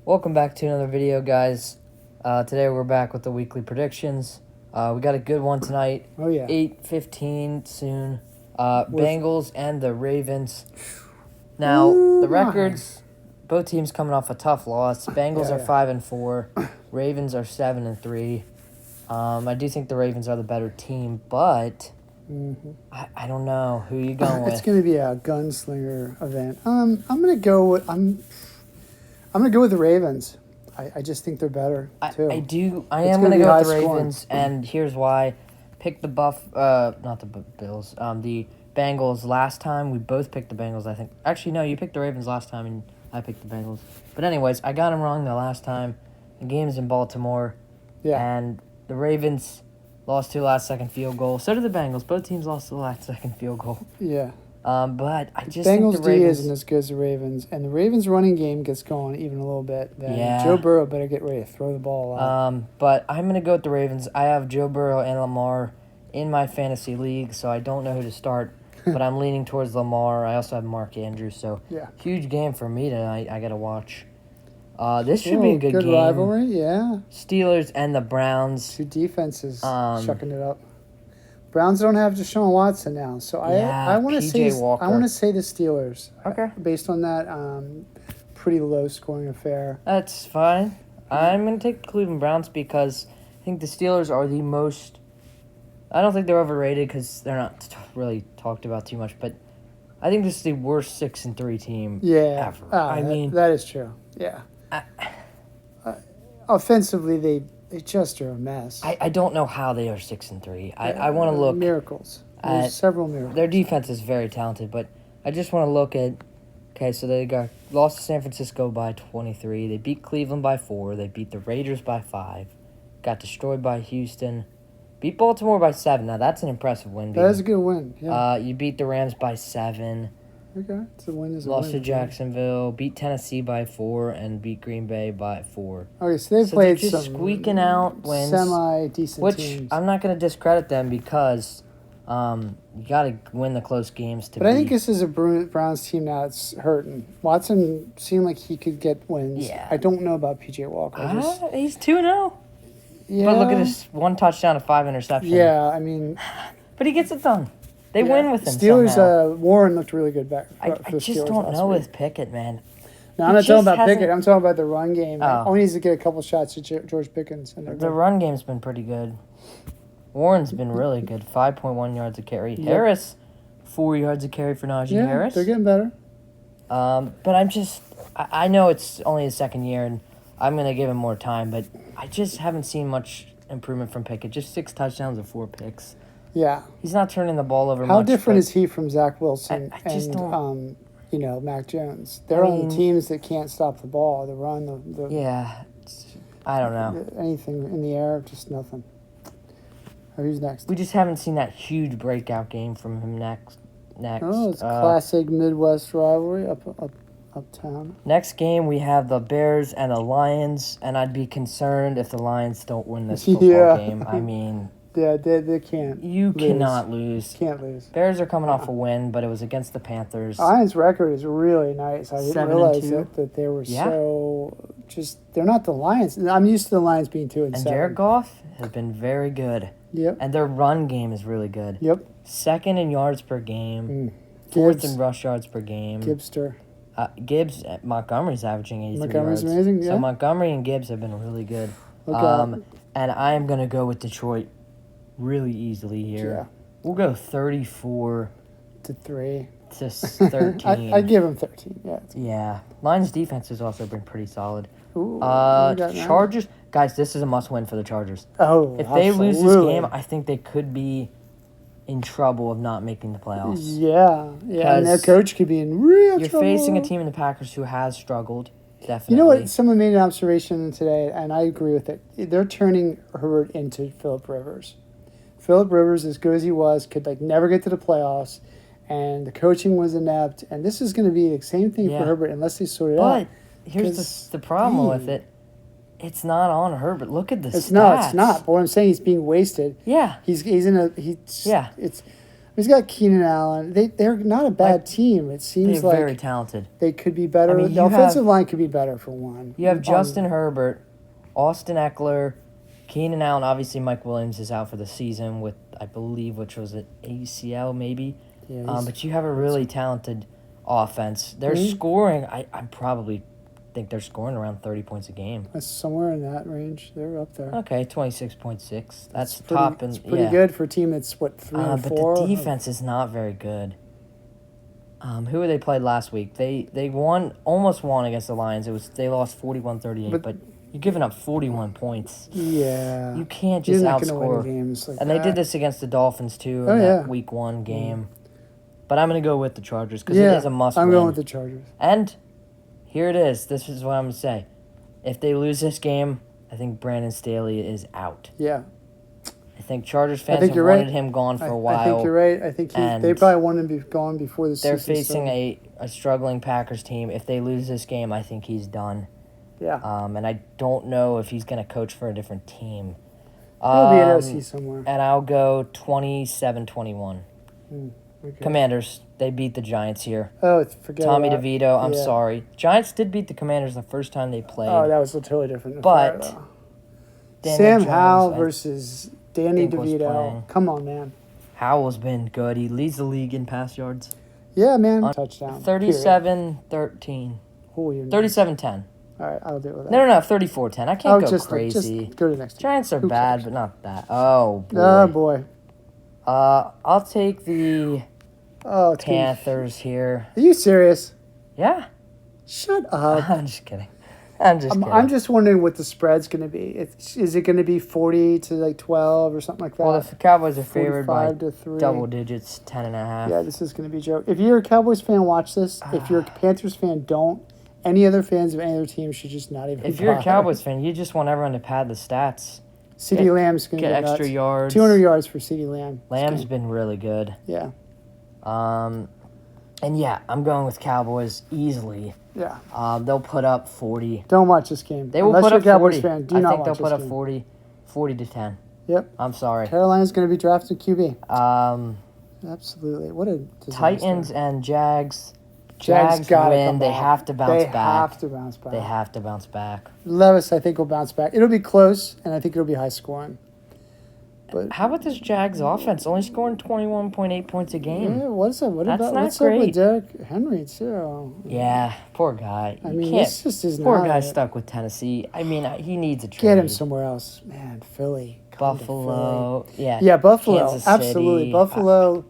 Welcome back to another video, guys. Today we're back with the weekly predictions. We got a good one tonight. Oh, yeah. 8:15 soon. Bengals and the Ravens. Now, Ooh, the records, both teams coming off a tough loss. Bengals are 5-4. Ravens are 7-3. I do think the Ravens are the better team, but I don't know. Who you going with? It's going to be a gunslinger event. I'm going to go with I'm going to go with the Ravens. I just think they're better too. I It's am gonna going to be go high with the scoring. Ravens, and here's why. Picked the not the Bills, the Bengals last time. We both picked the Bengals, I think. Actually, no, you picked the Ravens last time, and I picked the Bengals. But anyways, I got them wrong the last time. The game's in Baltimore, and the Ravens lost to last-second field goal. So did the Bengals. Both teams lost to the last-second field goal. Yeah. But I just Bengals think the Ravens... D isn't as good as the Ravens, and the Ravens running game gets going even a little bit. Then Yeah. Joe Burrow better get ready to throw the ball a lot. But I'm going to go with the Ravens. I have Joe Burrow and Lamar in my fantasy league, so I don't know who to start, but I'm leaning towards Lamar. I also have Mark Andrews, so huge game for me tonight. I got to watch. This should be a good game. Rivalry, yeah. Steelers and the Browns. Two defenses shucking it up. Browns don't have Deshaun Watson now, so I want to say Walker. I want to say the Steelers. Okay. Based on that pretty low scoring affair. That's fine. I'm going to take the Cleveland Browns because I think the Steelers are the most... I don't think they're overrated because they're not really talked about too much, but I think this is the worst 6-3 team ever. I mean, that is true. Yeah. Offensively, they just are a mess. I don't know how they are 6-3. I want to look miracles. There's several miracles. Their defense is very talented, but I just want to look at. Okay, so they lost to San Francisco by 23. They beat Cleveland by 4. They beat the Raiders by 5. Got destroyed by Houston. Beat Baltimore by 7. Now that's an impressive win. That is a good win. Yeah. You beat the Rams by 7. Okay, it's a win. Lost to Jacksonville, beat Tennessee by 4, and beat Green Bay by 4. Okay, so they played just some squeaking out wins, semi-decent teams. Which I'm not going to discredit them because you got to win the close games to. But I think this is a Browns team now that's hurting. Watson seemed like he could get wins. Yeah. I don't know about P.J. Walker. He's 2-0. Yeah. But look at his 1 touchdown to 5 interceptions. Yeah, I mean. But he gets it done. They win with him Steelers, somehow. Warren looked really good back. I just don't know with Pickett, man. No, I'm not talking about Pickett. I'm talking about the run game. Oh. Only needs to get a couple shots at George Pickens. The run game's been pretty good. Warren's been really good. 5.1 yards a carry. Yep. Harris, 4 yards a carry for Najee Harris. They're getting better. But I know it's only his second year, and I'm going to give him more time, but I just haven't seen much improvement from Pickett. Just 6 touchdowns and 4 picks. Yeah. He's not turning the ball over much. How different is he from Zach Wilson I just and Mac Jones? They're on the teams that can't stop the ball. The run, yeah. I don't know. Anything in the air, just nothing. Who's next? We just haven't seen that huge breakout game from him next. Oh, it's classic Midwest rivalry uptown. Next game, we have the Bears and the Lions, and I'd be concerned if the Lions don't win this football game. I mean... Yeah, they can't. You cannot lose. Can't lose. Bears are coming off a win, but it was against the Panthers. Lions' record is really nice. I didn't realize that they were so just. They're not the Lions. I'm used to the Lions being 2-7. And Jared Goff has been very good. Yep. And their run game is really good. Yep. 2nd in yards per game. 4th in rush yards per game. Gibbster. Montgomery's averaging 83 Montgomery's yards. amazing. Yeah. So Montgomery and Gibbs have been really good. And I am going to go with Detroit really easily here. Yeah. We'll go 34 to 3 to 13. I'd give them 13. Yeah. Yeah. Lions defense has also been pretty solid. Ooh, Chargers, guys, this is a must-win for the Chargers. Oh, if they lose this game, I think they could be in trouble of not making the playoffs. Yeah, and their coach could be in real trouble. You're facing a team in the Packers who has struggled. Definitely. You know what? Someone made an observation today, and I agree with it. They're turning Herbert into Phillip Rivers. Phillip Rivers, as good as he was, could never get to the playoffs, and the coaching was inept. And this is going to be the same thing for Herbert unless they sort it out. But here's the problem with it. It's not on Herbert. Look at the stats. No, it's not. But what I'm saying, he's being wasted. Yeah. He's in a He's got Keenan Allen. They're not a bad team. It They're seems like very talented. they could be better. I mean, The you offensive have- line could be better for one. You have Justin Herbert, Austin Eckler, Keenan Allen. Obviously, Mike Williams is out for the season with, I believe, which was an ACL maybe. Yeah, he's- But you have a really talented offense. They're Mhm. scoring. I probably think they're scoring around 30 points a game. that's somewhere in that range. They're up there. Okay, 26.6. That's Pretty- top. It's And pretty yeah. good for a team that's what 3-4. But the defense is not very good. Who they played last week? They almost won against the Lions. They lost 41-38, but you're giving up 41 points. Yeah, You can't you're just not going to win outscore. games like And that. they did this against the Dolphins too Oh, in yeah. that Week 1 game. But I'm going to go with the Chargers because Yeah, it is a must I'm win. going with the Chargers. And here it is. This is what I'm going to say. If they lose this game, I think Brandon Staley is out. Yeah, I think Chargers fans think have you're right. wanted him gone for a I while. think you're right. I think they and probably wanted him to be gone before the They're season facing started. a struggling Packers team. If they lose this game, I think he's done. Yeah, And I don't know if he's going to coach for a different team. he'll be an OC somewhere. And I'll go 27-21. Okay. Commanders, they beat the Giants here. Oh, forget Tommy about DeVito, I'm yeah. sorry. Giants did beat the Commanders the first time they played. Oh, that was a totally different. But affair, though. Daniel Sam Jones, Howell I versus Danny think was DeVito. playing. Come on, man. Howell's been good. He leads the league in pass yards. Yeah, man. On Touchdown. 37-13. Oh, you 37-10. All right, I'll do it with that. No, 34-10. I can't go just crazy. Just go to the next team. Giants are Who bad, cares? but not bad. Oh, boy. Oh boy. I'll take the Oh, it's gonna- Panthers here. Are you serious? Yeah. Shut up. I'm just kidding. I'm just kidding. I'm just wondering what the spread's going to be. Is it going to be 40 to like 12 or something like that? Well, the Cowboys are favored by 45 to 3. double digits, 10.5. Yeah, this is going to be a joke. If you're a Cowboys fan, watch this. If you're a Panthers fan, don't. Any other fans of any other team should just not even. If you're a bother. Cowboys fan, you just want everyone to pad the stats. CeeDee Lamb's going to Get get extra nuts. yards. 200 yards for CeeDee Lamb. Lamb's been really good. Yeah, And yeah, I'm going with Cowboys easily. yeah. They'll put up 40. Don't watch this game. They will Unless put you're up a Cowboys 40. fan, do I not think watch they'll this put up game. 40 to 10. Yep. I'm sorry. Carolina's going to be drafted QB. Um, Absolutely. What a disaster. Titans and Jags. Jags gotta win. come They back. have to bounce They back. have to bounce back. They have to bounce back. Levis, I think, will bounce back. It'll be close, and I think it'll be high scoring. But How about this Jags offense? Only scoring 21.8 points a game. yeah, what's up? What That's about not what's up great. with Derrick Henry too? Yeah, poor guy. I You mean, can't. this just is Poor not guy it. stuck with Tennessee. I mean, he needs a trade. Get him somewhere else, man. Philly, come to Buffalo. Yeah. Philly. Yeah, Buffalo. Kansas Absolutely, City. Buffalo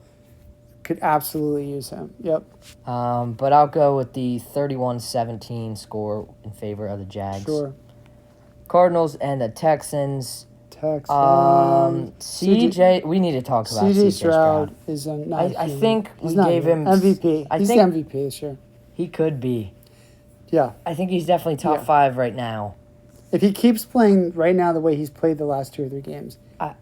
could absolutely use him. Yep. But I'll go with the 31-17 score in favor of the Jags. Sure. Cardinals and the Texans. Texans. CJ, we need to talk about CJ CJ Stroud is not. I human. think He's we not gave human. him MVP. I He's think the MVP this year. he could be. Yeah. I think he's definitely top Yeah. 5 right now. If he keeps playing right now the way he's played the last 2 or 3 games, I-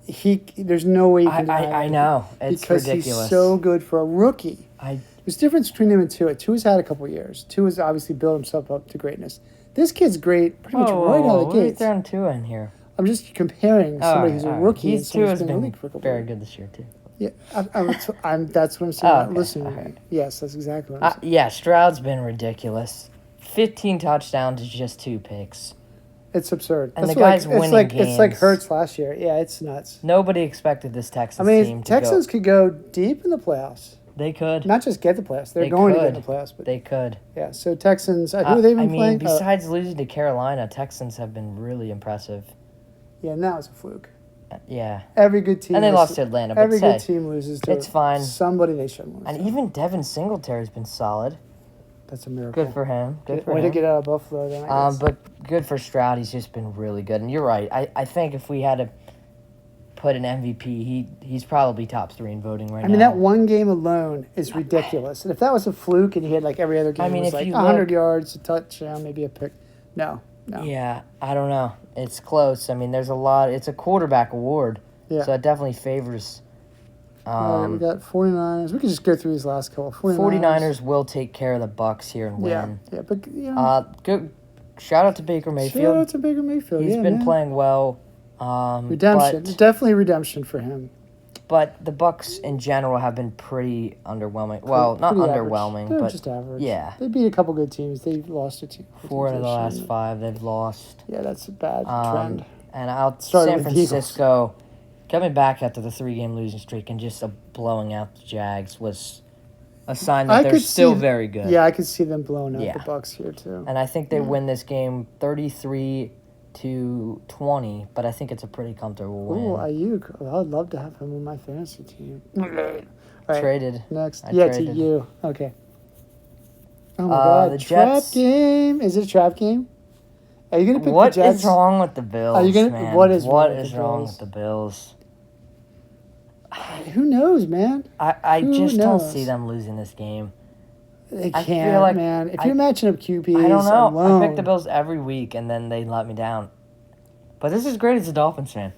there's no way you can deny I it. know. It's because ridiculous. he's so good for a rookie. I There's a difference between him and Tua. Tua's had a couple years. Tua's obviously built himself up to greatness. This kid's great pretty much right out of the We're gates. throwing Tua in here. I'm just comparing somebody who's a rookie and He's somebody Tua's who's been in the been league for a couple very years. good this year too. Yeah, that's what I'm saying. Oh, Not okay, listening to okay. me. Yes, that's exactly what I'm saying. Yeah, Stroud's been ridiculous. 15 touchdowns to just 2 picks. It's absurd. And That's the what, guy's winning it's like games. Hurts last year. Yeah, it's nuts. Nobody expected this I Texans mean, team to Texans go. could go deep in the playoffs. They could. Not just get the playoffs. They're They going to could. get in the playoffs. But They could. yeah, so Texans. Who have they been I mean, playing? besides losing to Carolina, Texans have been really impressive. Yeah, and that was a fluke. Yeah. Every good team. And they loses- lost to Atlanta, but Every good say, team loses to it's fine. somebody they shouldn't lose. And to. even Devin Singletary's been solid. That's a miracle. Good for him. Good for Way him. to get out of Buffalo. Then, I guess. But good for Stroud. He's just been really good. And you're right. I think if we had to put an MVP, he's probably top 3 in voting right now. I mean, that one game alone is ridiculous. And if that was a fluke and he had like every other game, I mean, was if like you 100 look- yards, a touchdown, maybe a pick. No. Yeah, I don't know. It's close. I mean, there's a lot. It's a quarterback award. Yeah. So it definitely favors. All right, we got 49ers. We can just go through these last couple. 49ers will take care of the Bucks here and Yeah, win. yeah, but you know, Good. Shout out to Baker Mayfield. shout out to Baker Mayfield. He's yeah, been man. playing well. Redemption, but definitely redemption for him. but the Bucks in general have been pretty underwhelming. Well, not Pretty average. underwhelming, They're but just average. yeah. They beat a couple good teams. They lost a team. 4 out of the last teams. 5 they've lost. Yeah, that's a bad trend. And out Started San with the Eagles. Francisco, coming back after the 3-game losing streak and just blowing out the Jags was a sign that they're still very good. Yeah, I could see them blowing out Yeah. the Bucks here too. And I think they win this game 33-20, but I think it's a pretty comfortable win. Oh, Ayuk. I'd love to have him on my fantasy team. All right, Traded. next. I Yeah, traded. to you. Okay. Oh my God. The Trap Jets- game. Is it a trap game? Are you gonna pick What the Jets? is wrong with the Bills, Are you gonna- man? what is What wrong with is the wrong Bills? with the Bills? Who knows, man? I Who just don't knows? see them losing this game. They I can't, feel like man. If I- you're matching up QBs I don't know. alone, I pick the Bills every week, and then they let me down. But this is great as a Dolphins fan.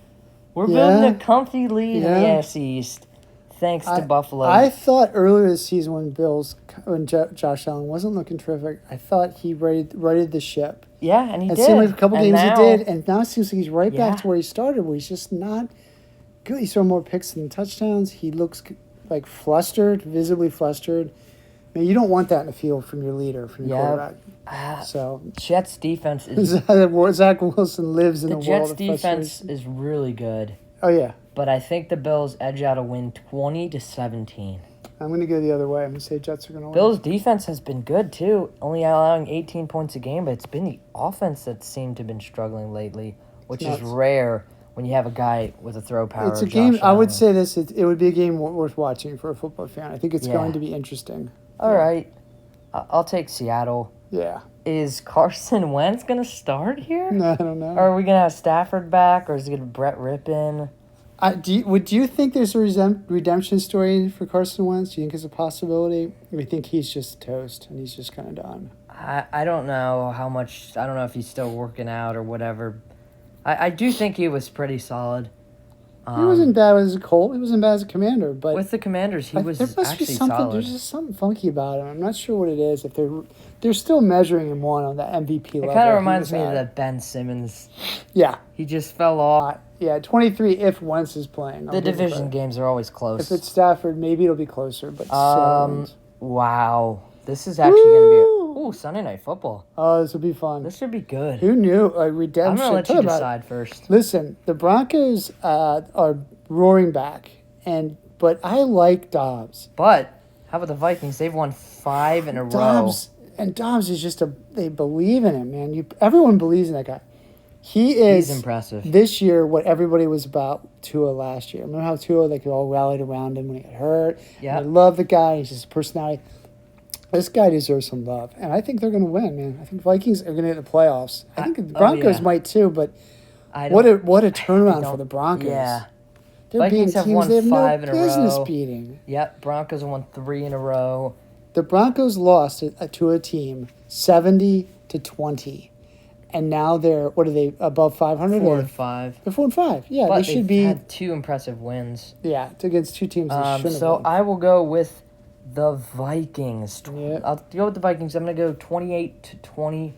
We're building Yeah. a comfy lead in the Yeah. AFC East, thanks to Buffalo. I thought earlier this season when Josh Allen wasn't looking terrific, I thought he righted the ship. yeah, and he It did. seemed like a couple And games now, he did, and now it seems like he's right Yeah. back to where he started, where he's just not good. He's throwing more picks than touchdowns. He looks like flustered, visibly flustered. I mean, you don't want that in the field from your leader, from your Yeah. quarterback. So Jets defense is Zach Wilson lives in the a Jets world of defense frustration. is really good, Oh yeah, but I think the Bills edge out a win 20-17. I'm going to go the other way. I'm going to say Jets are going to win. Bills defense has been good too, only allowing 18 points a game, but it's been the offense that seemed to have been struggling lately, which is nuts. rare when you have a guy with a throw power. It's a Josh game. I would Allen. say this. It would be a game worth watching for a football fan. I think it's Yeah. going to be interesting. All right, I'll take Seattle. Yeah. Is Carson Wentz gonna start here? No, I don't know. Or are we gonna have Stafford back, or is it gonna be Brett Rippin? Do you think there's a redemption story for Carson Wentz? Do you think it's a possibility? Or do you think he's just toast and he's just kind of done? I don't know how much. I don't know if he's still working out or whatever. I do think he was pretty solid. He wasn't bad as a Colt. He wasn't bad as a commander. But With the Commanders, he was there must actually be something. solid. There's just something funky about him. I'm not sure what it is. If they're still measuring him on that MVP It level. kind of he reminds was me of at. that Ben Simmons. Yeah. He just fell off. Yeah. 23 if Wentz is playing. The division games are always close. If it's Stafford, maybe it'll be closer. But Wow. This is actually going to be Sunday Night Football. oh, this will be fun. This should be good. Who knew? I'm Redemption. going to let Talk you about- decide first. Listen, the Broncos are roaring back, but I like Dobbs. But how about the Vikings? They've won 5 in a row. Dobbs is just they believe in him, man. Everyone believes in that guy. He is He's impressive. this year what everybody was about Tua last year. Remember how Tua all rallied around him when he got hurt? Yeah. I love the guy. He's just a personality. This guy deserves some love, and I think they're going to win, man. I think Vikings are going to get the playoffs. I think the Broncos yeah. might too, but I what don't- a turnaround for don't- the Broncos. Yeah. They're Vikings beating have teams won they have 5 no in a business row. beating. Yep. Broncos have won 3 in a row. The Broncos lost to a team 70-20, and now they're what are they above 500? 4 and 5. They're 4-5. Yeah, But they should be. had 2 impressive wins. Yeah, it's against two teams. They shouldn't So have won. I will go with the Vikings. Yeah. I'll go with the Vikings. I'm going to go 28-24.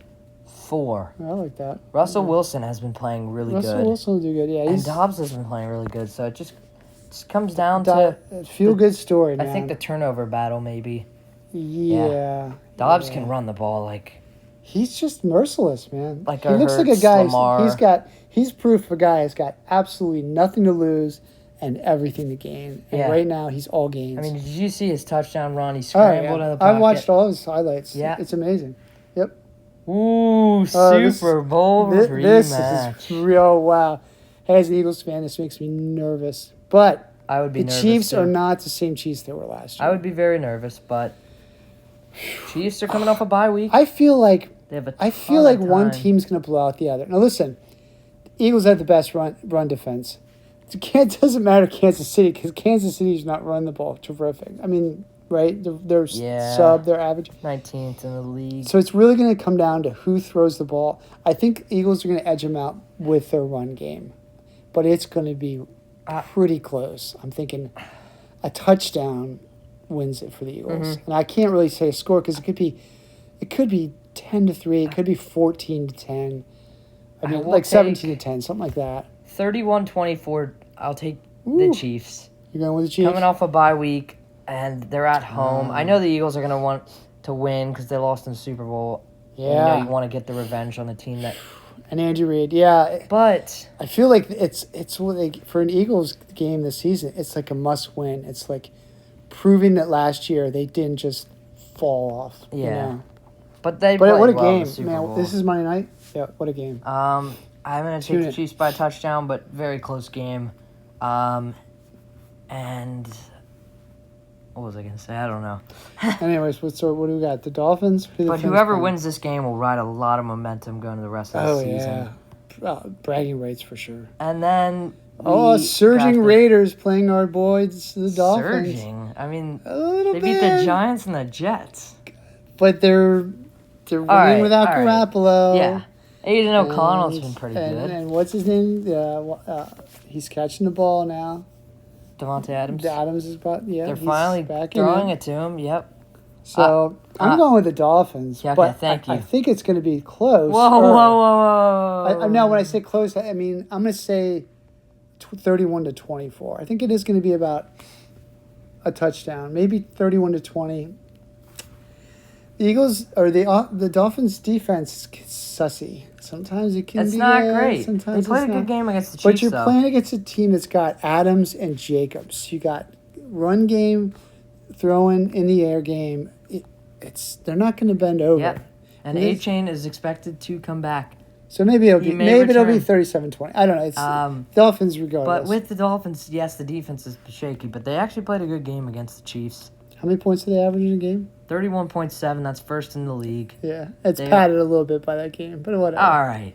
I like that. Russell Wilson has been playing really Russell good. Wilson will do good. Yeah, And he's Dobbs has been playing really good. So it just comes down a to, feel good story, man. I think, the turnover battle maybe. yeah. Dobbs yeah. can run the ball like He's just merciless, man. Like he our looks like a Hurts, guy. Lamar. He's proof of a guy who's got absolutely nothing to lose and everything to gain. And Yeah. right now he's all gains. I mean, did you see his touchdown run? He Oh, scrambled yeah. in the pocket. I watched all his highlights. Yeah. It's amazing. Yep. Ooh, this- Super Bowl This rematch. is real. Wow. Hey, as an Eagles fan, this makes me nervous. But I would be the nervous. Chiefs too. are not the same Chiefs they were last year. I would be very nervous, but Chiefs are coming off a bye week. I feel like They have a I ton feel like of one time. team's going to blow out the other. Now listen, the Eagles have the best run defense. It doesn't matter Kansas City because Kansas City's not running the ball terrific. I mean, right? They're Yeah. they're average. 19th in the league. So it's really going to come down to who throws the ball. I think Eagles are going to edge them out with their run game, but it's going to be pretty close. I'm thinking a touchdown wins it for the Eagles, and I can't really say a score because it could be 10-3, it could be 14-10. I mean, will like take- 17-10, something like that. 31-24. I'll take Ooh. the Chiefs. You're going with the Chiefs? Coming off a bye week, and they're at home. I know the Eagles are going to want to win because they lost in the Super Bowl. Yeah. And, you know, you want to get the revenge on the team that. And Andy Reid, yeah. But I feel like it's like for an Eagles game this season, it's like a must win. It's like proving that last year they didn't just fall off. Yeah. You know? but they. But what a played well in game, the Super man! Bowl. This is Monday night. Yeah, what a game. I'm going to Tune take the in. Chiefs by a touchdown, but very close game. And what was I going to say? I don't know. Anyways, what do we got? The Dolphins. But whoever wins this game will ride a lot of momentum going to the rest of the Oh season. yeah, bragging rights for sure. And then Surging Raiders playing our boys, the Dolphins. Surging. I mean, A little they bit. beat the Giants and the Jets. But they're winning right, without all right. Garoppolo. Yeah. Aiden O'Connell's been pretty good. And what's his name? He's catching the ball now. Devontae Adams. Adams is about They're he's finally back in throwing it. it to him. Yep. So I'm going with the Dolphins. Yeah, okay, but thank I you. think it's going to be close. Whoa. No, when I say close, I mean I'm going to say 31-24. I think it is going to be about a touchdown, maybe 31-20. The Eagles or the Dolphins defense is sussy. Sometimes it can It's be not good, great. They Sometimes played a it's good not. game against the Chiefs, But you're though. playing against a team that's got Adams and Jacobs. You got run game, throwing in the air game. They're not going to bend over. Yep. And It is- A-Chain is expected to come back. So maybe it'll He be may it'll be return. 37-20. I don't know. It's Dolphins regardless. But with the Dolphins, yes, the defense is shaky, but they actually played a good game against the Chiefs. How many points do they average in a game? 31.7, that's first in the league. Yeah, it's They- padded a little bit by that game, but whatever. All right.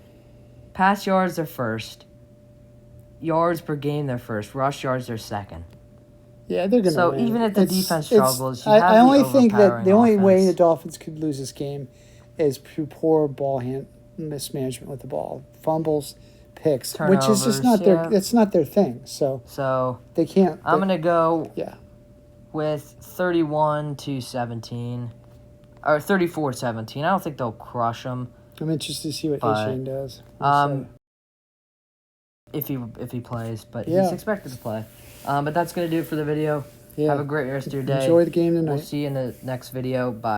Pass yards, they're first. Yards per game, they're first. Rush yards, they're second. Yeah, they're gonna So win. even if the defense struggles, you I have the only think that overpowering the only way offense. the Dolphins could lose this game is through poor ball hand mismanagement with the ball, fumbles, picks, which is just not Turnovers, their. It's not their thing. So So they can't. I'm going to go Yeah. with 31-17. Or 34-17. I don't think they'll crush them I'm interested to see what But, A-Chain does. if he plays, but Yeah. he's expected to play. But that's going to do it for the video. Yeah. Have a great rest of your day. Enjoy the game tonight. We'll see you in the next video. Bye.